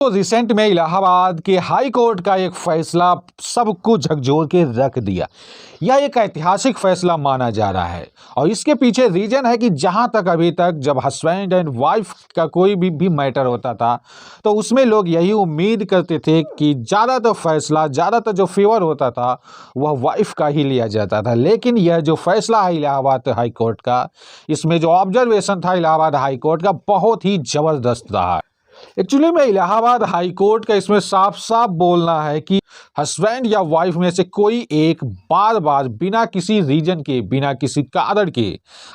तो रिसेंट में इलाहाबाद के हाई कोर्ट का एक फैसला सबको झकझोर के रख दिया। यह एक ऐतिहासिक फैसला माना जा रहा है और इसके पीछे रीजन है कि जहां तक अभी तक जब हस्बैंड एंड वाइफ का कोई भी मैटर होता था तो उसमें लोग यही उम्मीद करते थे कि ज़्यादातर फैसला ज़्यादातर जो फेवर होता था वह वाइफ का ही लिया जाता था। लेकिन यह जो फैसला है इलाहाबाद हाई कोर्ट का, इसमें जो ऑब्जर्वेशन था इलाहाबाद हाई कोर्ट का बहुत ही ज़बरदस्त रहा। एक्चुअली में इलाहाबाद हाई कोर्ट का इसमें साफ साफ बोलना है कि हस्बैंड या वाइफ में से कोई एक बार बार बिना किसी रीजन के, बिना किसी कारण के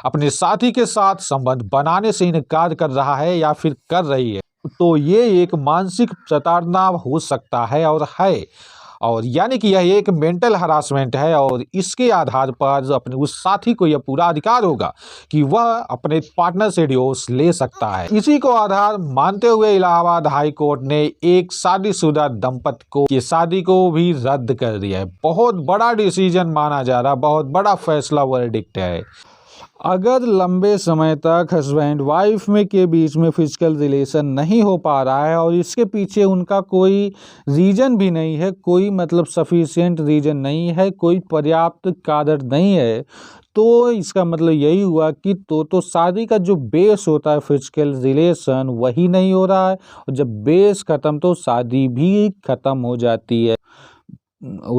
अपने साथी के साथ संबंध बनाने से इनकार कर रहा है या फिर कर रही है तो ये एक मानसिक प्रताड़ना हो सकता है और यानी कि यह एक मेंटल हरासमेंट है और इसके आधार पर अपने उस साथी को यह पूरा अधिकार होगा कि वह अपने पार्टनर से डिवोर्स ले सकता है। इसी को आधार मानते हुए इलाहाबाद हाई कोर्ट ने एक शादीशुदा दंपति को की शादी को भी रद्द कर दिया है। बहुत बड़ा डिसीजन माना जा रहा है, बहुत बड़ा फैसला वर्डिक्ट है। अगर लंबे समय तक हस्बैंड वाइफ में के बीच में फिजिकल रिलेशन नहीं हो पा रहा है और इसके पीछे उनका कोई रीज़न भी नहीं है, कोई मतलब सफिशिएंट रीज़न नहीं है, कोई पर्याप्त कारण नहीं है, तो इसका मतलब यही हुआ कि तो शादी का जो बेस होता है फिजिकल रिलेशन वही नहीं हो रहा है और जब बेस ख़त्म तो शादी भी ख़त्म हो जाती है।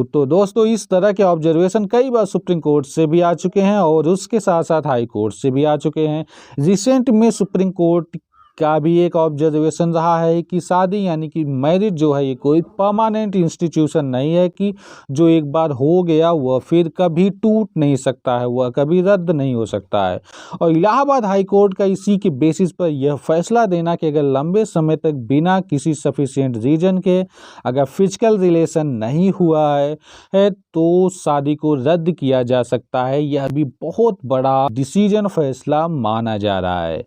तो दोस्तों इस तरह के ऑब्जर्वेशन कई बार सुप्रीम कोर्ट से भी आ चुके हैं और उसके साथ साथ हाई कोर्ट से भी आ चुके हैं। रिसेंट में सुप्रीम कोर्ट का भी एक ऑब्जर्वेशन रहा है कि शादी यानी कि मैरिज जो है ये कोई परमानेंट इंस्टीट्यूशन नहीं है कि जो एक बार हो गया वह फिर कभी टूट नहीं सकता है, वह कभी रद्द नहीं हो सकता है। और इलाहाबाद हाई कोर्ट का इसी के बेसिस पर यह फैसला देना कि अगर लंबे समय तक बिना किसी सफिशिएंट रीजन के अगर फिजिकल रिलेशन नहीं हुआ है तो शादी को रद्द किया जा सकता है, यह भी बहुत बड़ा डिसीजन फैसला माना जा रहा है।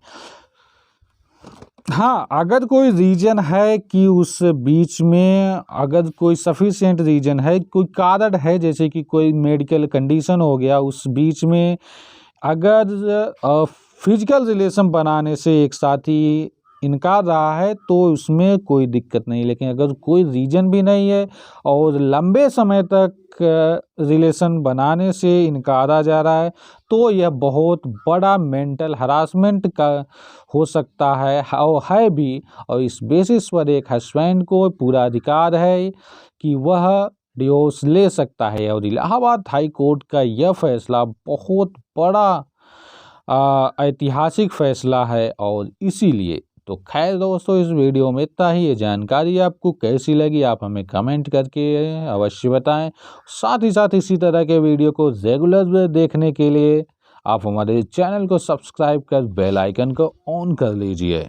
हाँ, अगर कोई रीजन है कि उस बीच में अगर कोई सफिशिएंट रीजन है, कोई कारण है जैसे कि कोई मेडिकल कंडीशन हो गया, उस बीच में अगर फिजिकल रिलेशन बनाने से एक साथी इनकार रहा है तो उसमें कोई दिक्कत नहीं। लेकिन अगर कोई रीजन भी नहीं है और लंबे समय तक रिलेशन बनाने से इनकारा जा रहा है तो यह बहुत बड़ा मेंटल हरासमेंट का हो सकता है और है भी। और इस बेसिस पर एक हस्बैंड को पूरा अधिकार है कि वह डिवोर्स ले सकता है और इलाहाबाद हाई कोर्ट का यह फैसला बहुत बड़ा ऐतिहासिक फैसला है। और इसीलिए तो खैर दोस्तों इस वीडियो में इतना ही। ये जानकारी आपको कैसी लगी आप हमें कमेंट करके अवश्य बताएं। साथ ही साथ इसी तरह के वीडियो को रेगुलर देखने के लिए आप हमारे चैनल को सब्सक्राइब कर बेल आइकन को ऑन कर लीजिए।